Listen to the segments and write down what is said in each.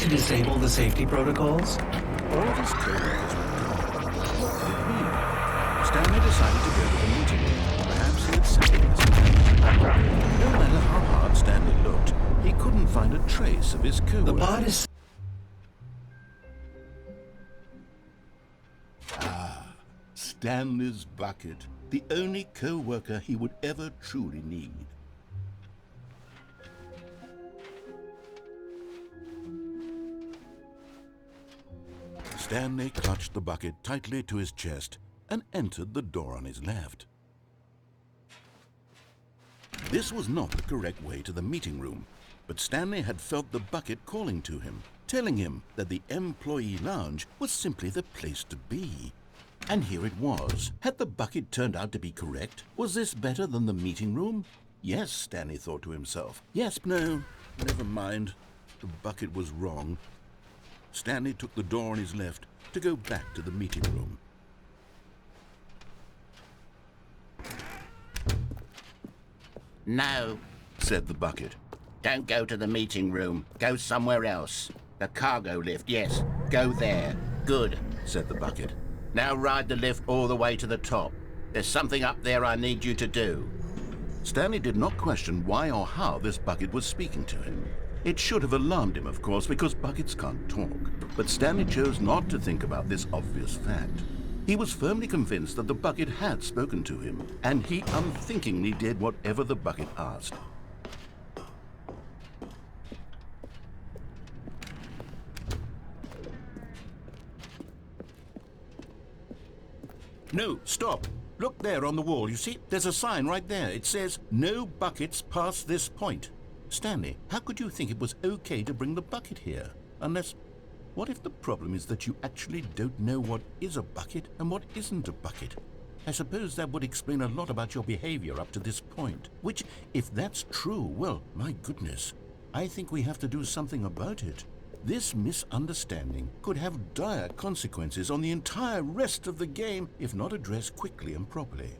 to disable the safety protocols? All of his co-workers were gone. What could it mean? Stanley decided to go to the meeting room. Perhaps he had simply misunderstood. No matter how hard Stanley looked, he couldn't find a trace of his co-worker. The pod is... Stanley's bucket, the only co-worker he would ever truly need. Stanley clutched the bucket tightly to his chest and entered the door on his left. This was not the correct way to the meeting room, but Stanley had felt the bucket calling to him, telling him that the employee lounge was simply the place to be. And here it was. Had the bucket turned out to be correct? Was this better than the meeting room? Yes, Stanley thought to himself. Yes, no, never mind. The bucket was wrong. Stanley took the door on his left to go back to the meeting room. No, Said the bucket. don't go to the meeting room. Go somewhere else. The cargo lift, yes. Go there. Good. Said the bucket. Now ride the lift all the way to the top. There's something up there I need you to do. Stanley did not question why or how this bucket was speaking to him. It should have alarmed him, of course, because buckets can't talk. But Stanley chose not to think about this obvious fact. He was firmly convinced that the bucket had spoken to him, and he unthinkingly did whatever the bucket asked. No, stop. Look there on the wall, you see? There's a sign right there. It says, "No buckets past this point." Stanley, how could you think it was okay to bring the bucket here? Unless, what if the problem is that you actually don't know what is a bucket and what isn't a bucket? I suppose that would explain a lot about your behavior up to this point. Which, if that's true, well, my goodness, I think we have to do something about it. This misunderstanding could have dire consequences on the entire rest of the game if not addressed quickly and properly.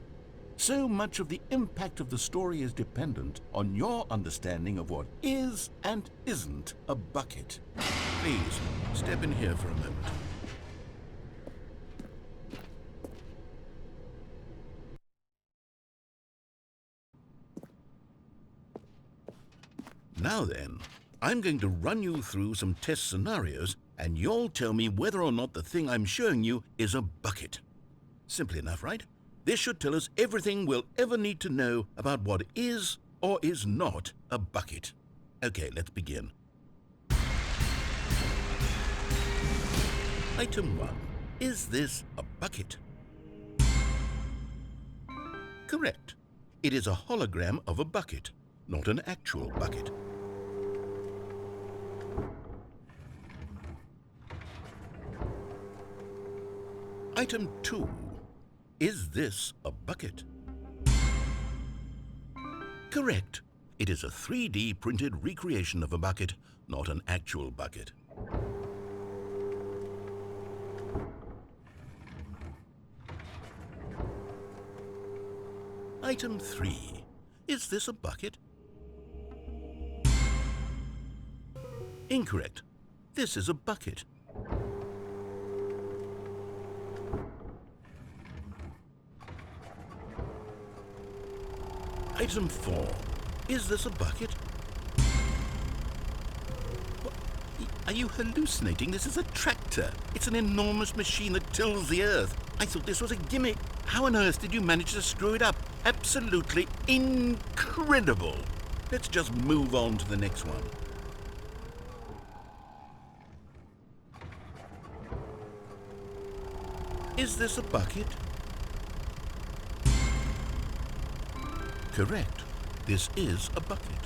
So much of the impact of the story is dependent on your understanding of what is and isn't a bucket. Please, step in here for a moment. Now then, I'm going to run you through some test scenarios, and you'll tell me whether or not the thing I'm showing you is a bucket. Simple enough, right? This should tell us everything we'll ever need to know about what is or is not a bucket. Okay, let's begin. Item 1. Is this a bucket? Correct. It is a hologram of a bucket, not an actual bucket. Item 2. Is this a bucket? Correct. It is a 3D printed recreation of a bucket, not an actual bucket. Item 3. Is this a bucket? Incorrect. This is a bucket. Item 4. Is this a bucket? What? Are you hallucinating? This is a tractor. It's an enormous machine that tills the earth. I thought this was a gimmick. How on earth did you manage to screw it up? Absolutely incredible. Let's just move on to the next one. Is this a bucket? Correct. This is a bucket.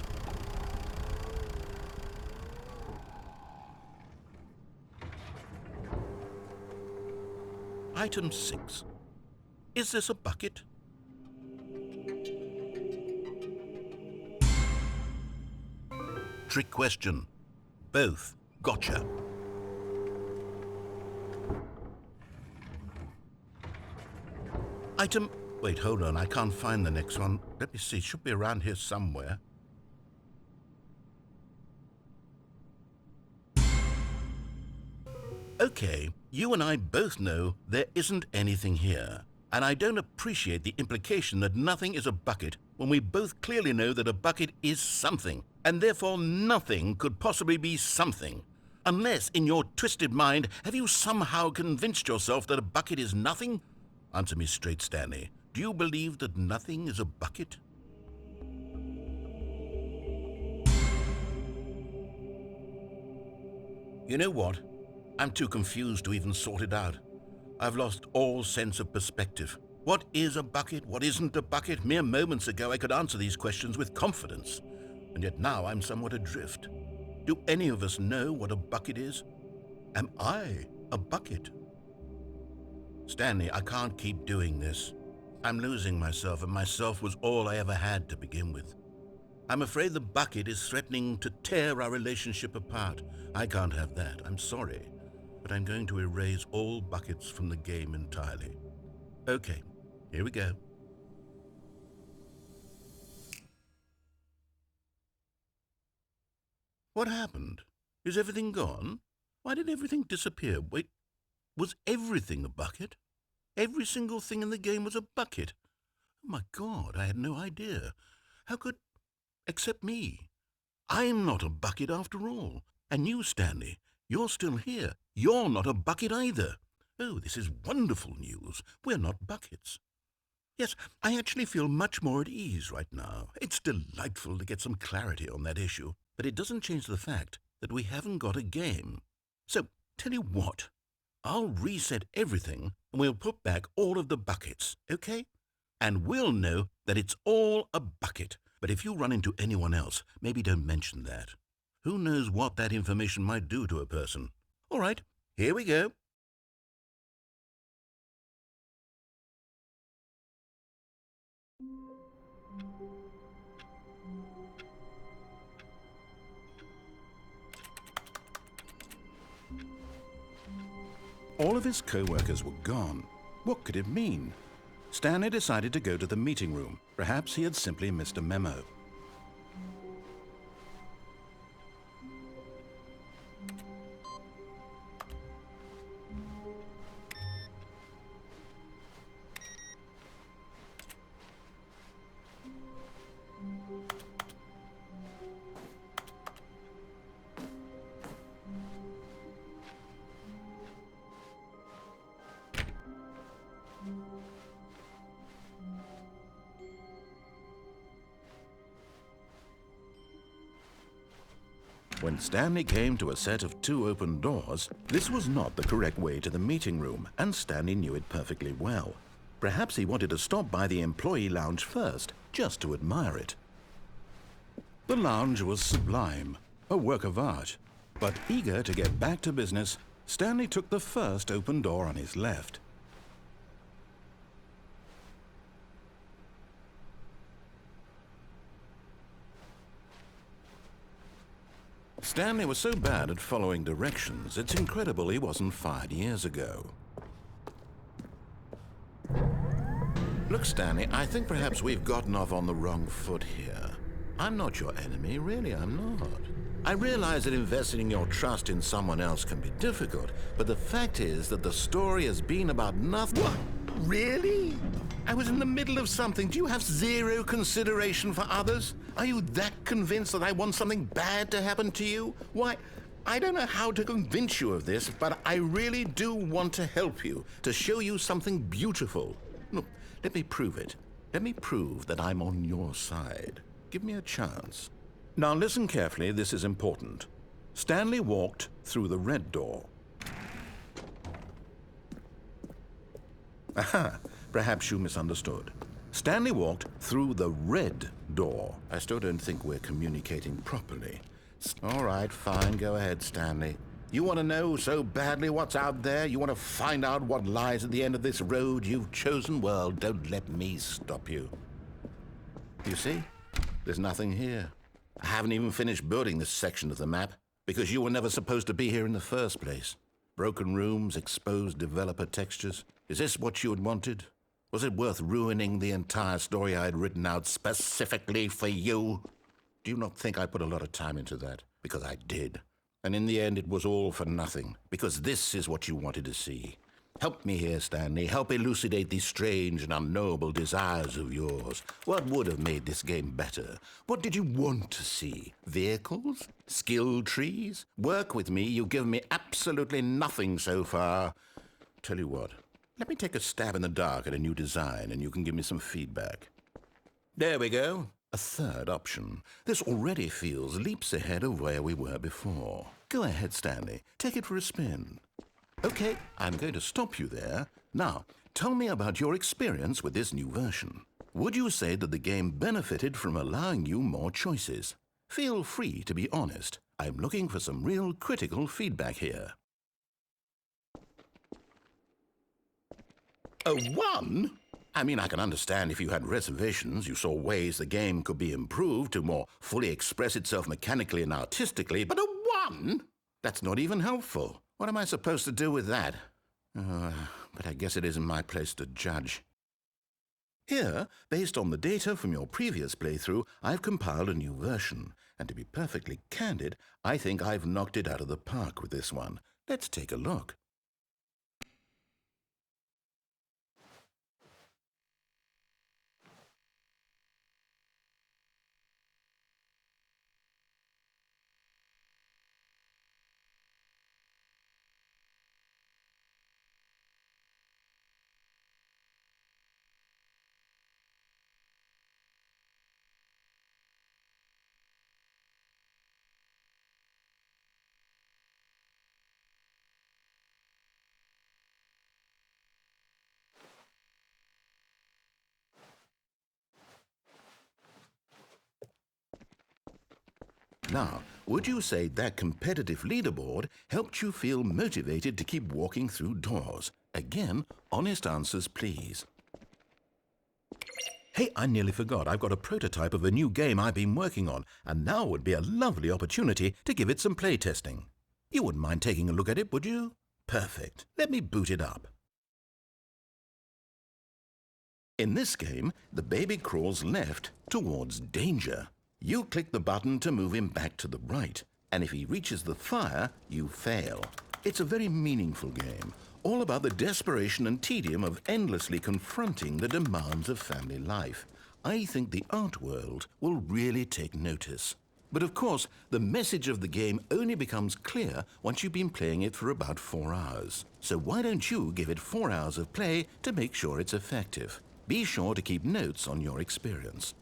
Item 6. Is this a bucket? Trick question. Both. Gotcha. Item... Wait, hold on. I can't find the next one. Let me see. It should be around here somewhere. Okay, you and I both know there isn't anything here. And I don't appreciate the implication that nothing is a bucket when we both clearly know that a bucket is something, and therefore nothing could possibly be something. Unless, in your twisted mind, have you somehow convinced yourself that a bucket is nothing? Answer me straight, Stanley. Do you believe that nothing is a bucket? You know what? I'm too confused to even sort it out. I've lost all sense of perspective. What is a bucket? What isn't a bucket? Mere moments ago I could answer these questions with confidence, and yet now I'm somewhat adrift. Do any of us know what a bucket is? Am I a bucket? Stanley, I can't keep doing this. I'm losing myself, and myself was all I ever had to begin with. I'm afraid the bucket is threatening to tear our relationship apart. I can't have that. I'm sorry. But I'm going to erase all buckets from the game entirely. Okay, here we go. What happened? Is everything gone? Why did everything disappear? Wait, was everything a bucket? Every single thing in the game was a bucket. Oh my God, I had no idea. How could... except me. I'm not a bucket after all. And you, Stanley, you're still here. You're not a bucket either. Oh, this is wonderful news. We're not buckets. Yes, I actually feel much more at ease right now. It's delightful to get some clarity on that issue, but it doesn't change the fact that we haven't got a game. So, tell you what, I'll reset everything and we'll put back all of the buckets, okay? And we'll know that it's all a bucket. But if you run into anyone else, maybe don't mention that. Who knows what that information might do to a person? All right, here we go. All of his co-workers were gone. What could it mean? Stanley decided to go to the meeting room. Perhaps he had simply missed a memo. When Stanley came to a set of 2 open doors, this was not the correct way to the meeting room, and Stanley knew it perfectly well. Perhaps he wanted to stop by the employee lounge first, just to admire it. The lounge was sublime, a work of art. But eager to get back to business, Stanley took the first open door on his left. Stanley was so bad at following directions, it's incredible he wasn't fired years ago. Look, Stanley, I think perhaps we've gotten off on the wrong foot here. I'm not your enemy, really, I'm not. I realize that investing your trust in someone else can be difficult, but the fact is that the story has been about nothing. What? Really? I was in the middle of something. Do you have zero consideration for others? Are you that convinced that I want something bad to happen to you? Why, I don't know how to convince you of this, but I really do want to help you, to show you something beautiful. Look, let me prove it. Let me prove that I'm on your side. Give me a chance. Now listen carefully, this is important. Stanley walked through the red door. Aha, perhaps you misunderstood. Stanley walked through the red door. I still don't think we're communicating properly. All right, fine, go ahead, Stanley. You want to know so badly what's out there? You want to find out what lies at the end of this road you've chosen? Well, don't let me stop you. You see? There's nothing here. I haven't even finished building this section of the map, because you were never supposed to be here in the first place. Broken rooms, exposed developer textures. Is this what you had wanted? Was it worth ruining the entire story I had written out specifically for you? Do you not think I put a lot of time into that? Because I did. And in the end, it was all for nothing, because this is what you wanted to see. Help me here, Stanley. Help elucidate these strange and unknowable desires of yours. What would have made this game better? What did you want to see? Vehicles? Skill trees? Work with me. You've given me absolutely nothing so far. Tell you what, let me take a stab in the dark at a new design, and you can give me some feedback. There we go. A third option. This already feels leaps ahead of where we were before. Go ahead, Stanley. Take it for a spin. Okay, I'm going to stop you there. Now, tell me about your experience with this new version. Would you say that the game benefited from allowing you more choices? Feel free to be honest. I'm looking for some real critical feedback here. A 1? I mean, I can understand if you had reservations, you saw ways the game could be improved to more fully express itself mechanically and artistically, but a 1? That's not even helpful. What am I supposed to do with that? But I guess it isn't my place to judge. Here, based on the data from your previous playthrough, I've compiled a new version. And to be perfectly candid, I think I've knocked it out of the park with this one. Let's take a look. Now, would you say that competitive leaderboard helped you feel motivated to keep walking through doors? Again, honest answers, please. Hey, I nearly forgot. I've got a prototype of a new game I've been working on, and now would be a lovely opportunity to give it some playtesting. You wouldn't mind taking a look at it, would you? Perfect. Let me boot it up. In this game, the baby crawls left towards danger. You click the button to move him back to the right, and if he reaches the fire, you fail. It's a very meaningful game, all about the desperation and tedium of endlessly confronting the demands of family life. I think the art world will really take notice. But of course, the message of the game only becomes clear once you've been playing it for about 4 hours. So why don't you give it 4 hours of play to make sure it's effective? Be sure to keep notes on your experience.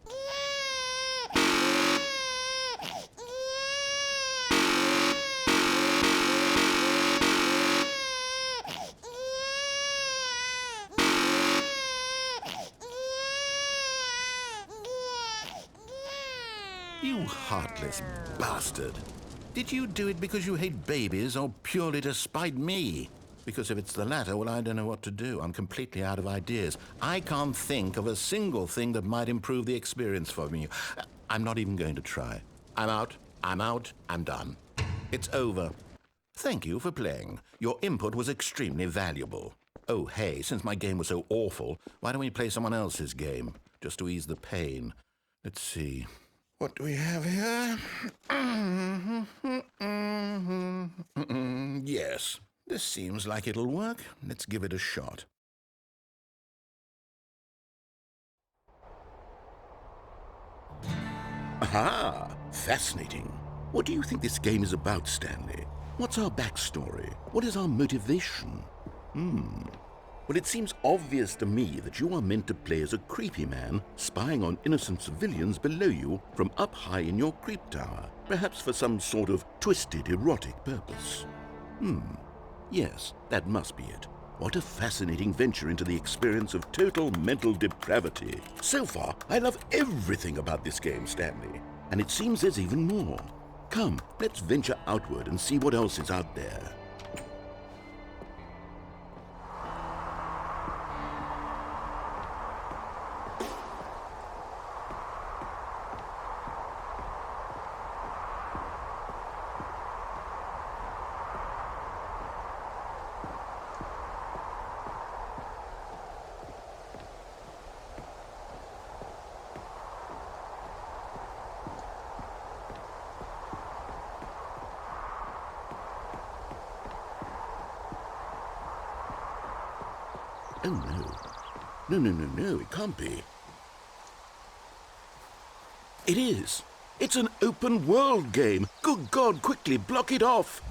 You heartless bastard. Did you do it because you hate babies or purely to spite me? Because if it's the latter, well, I don't know what to do. I'm completely out of ideas. I can't think of a single thing that might improve the experience for me. I'm not even going to try. I'm out, I'm done. It's over. Thank you for playing. Your input was extremely valuable. Oh, hey, since my game was so awful, why don't we play someone else's game? Just to ease the pain. Let's see. What do we have here? Yes, this seems like it'll work. Let's give it a shot. Aha! Fascinating. What do you think this game is about, Stanley? What's our backstory? What is our motivation? Well, it seems obvious to me that you are meant to play as a creepy man spying on innocent civilians below you from up high in your creep tower, perhaps for some sort of twisted erotic purpose. Yes, that must be it. What a fascinating venture into the experience of total mental depravity. So far, I love everything about this game, Stanley. And it seems there's even more. Come, let's venture outward and see what else is out there. Oh, no. No, it can't be. It is. It's an open world game. Good God, quickly, block it off.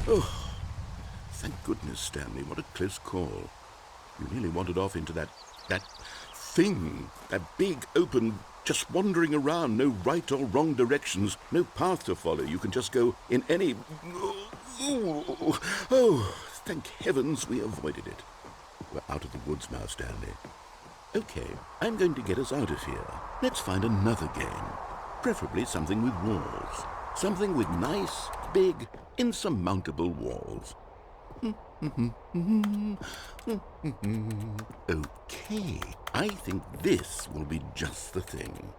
Oh, thank goodness, Stanley. What a close call. You nearly wandered off into that thing. That big, open, just wandering around. No right or wrong directions. No path to follow. You can just go in any... Oh, thank heavens we avoided it. We're out of the woods now, Stanley. Okay, I'm going to get us out of here. Let's find another game. Preferably something with walls. Something with nice, big, insurmountable walls. Okay, I think this will be just the thing.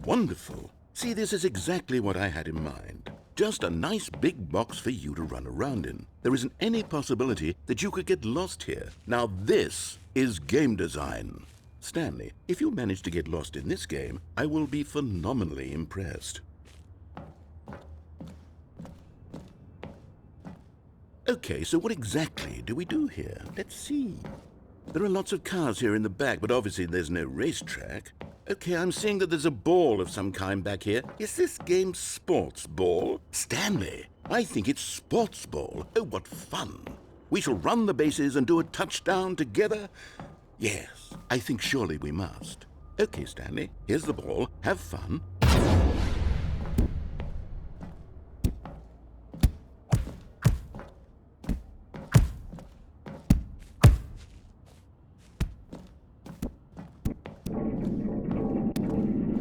Wonderful. See, this is exactly what I had in mind. Just a nice big box for you to run around in. There isn't any possibility that you could get lost here. Now this is game design. Stanley, if you manage to get lost in this game, I will be phenomenally impressed. Okay, so what exactly do we do here? Let's see. There are lots of cars here in the back, but obviously there's no racetrack. Okay, I'm seeing that there's a ball of some kind back here. Is this game sports ball? Stanley, I think it's sports ball. Oh, what fun. We shall run the bases and do a touchdown together. Yes, I think surely we must. Okay, Stanley, here's the ball. Have fun.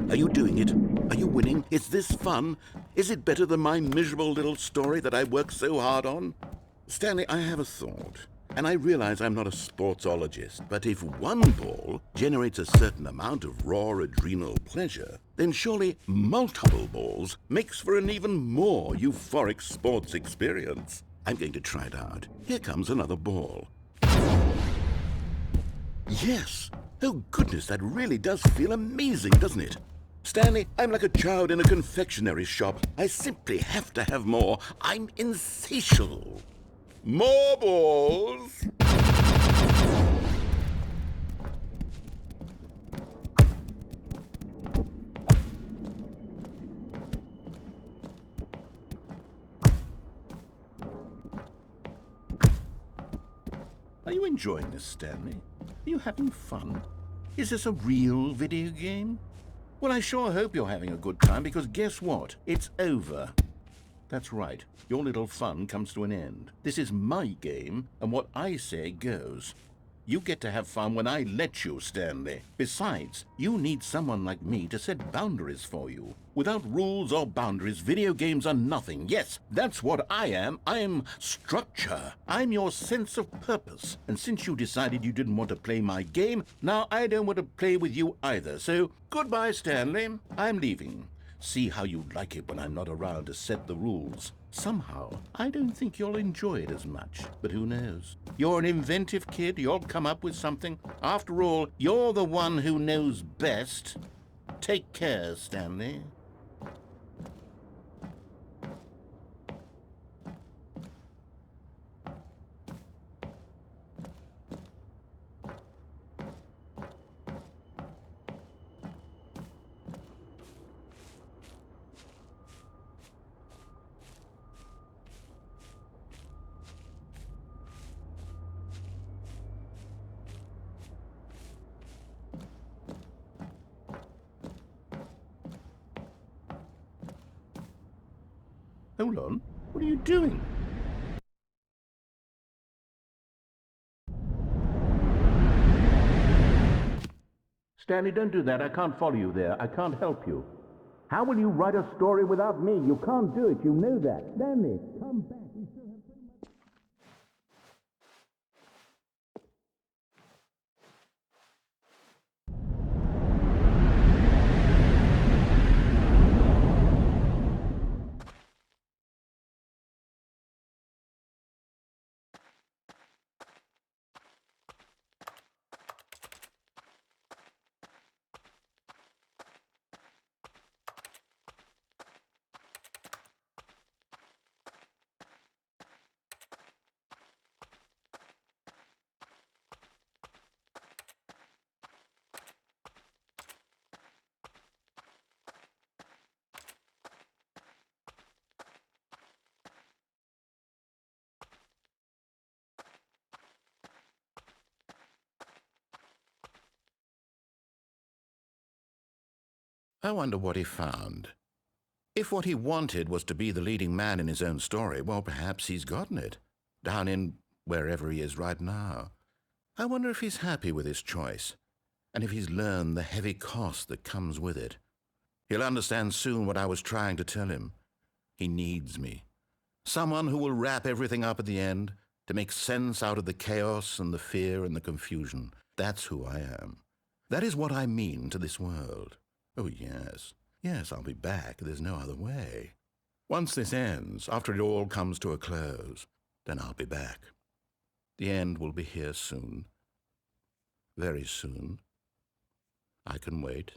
Are you doing it? Are you winning? Is this fun? Is it better than my miserable little story that I worked so hard on? Stanley, I have a thought. And I realize I'm not a sportsologist, but if one ball generates a certain amount of raw adrenal pleasure, then surely multiple balls makes for an even more euphoric sports experience. I'm going to try it out. Here comes another ball. Yes! Oh goodness, that really does feel amazing, doesn't it? Stanley, I'm like a child in a confectionery shop. I simply have to have more. I'm insatiable. More balls! Are you enjoying this, Stanley? Are you having fun? Is this a real video game? Well, I sure hope you're having a good time, because guess what? It's over. That's right. Your little fun comes to an end. This is my game, and what I say goes. You get to have fun when I let you, Stanley. Besides, you need someone like me to set boundaries for you. Without rules or boundaries, video games are nothing. Yes, that's what I am. I'm structure. I'm your sense of purpose. And since you decided you didn't want to play my game, now I don't want to play with you either. So, goodbye, Stanley. I'm leaving. See how you like it when I'm not around to set the rules. Somehow, I don't think you'll enjoy it as much, but who knows? You're an inventive kid, you'll come up with something. After all, you're the one who knows best. Take care, Stanley. Hold on. What are you doing? Stanley, don't do that. I can't follow you there. I can't help you. How will you write a story without me? You can't do it. You know that. Stanley, come back. We still have so much... I wonder what he found. If what he wanted was to be the leading man in his own story, well, perhaps he's gotten it, down in wherever he is right now. I wonder if he's happy with his choice, and if he's learned the heavy cost that comes with it. He'll understand soon what I was trying to tell him. He needs me. Someone who will wrap everything up at the end, to make sense out of the chaos and the fear and the confusion. That's who I am. That is what I mean to this world. Oh, yes. Yes, I'll be back. There's no other way. Once this ends, after it all comes to a close, then I'll be back. The end will be here soon. Very soon. I can wait.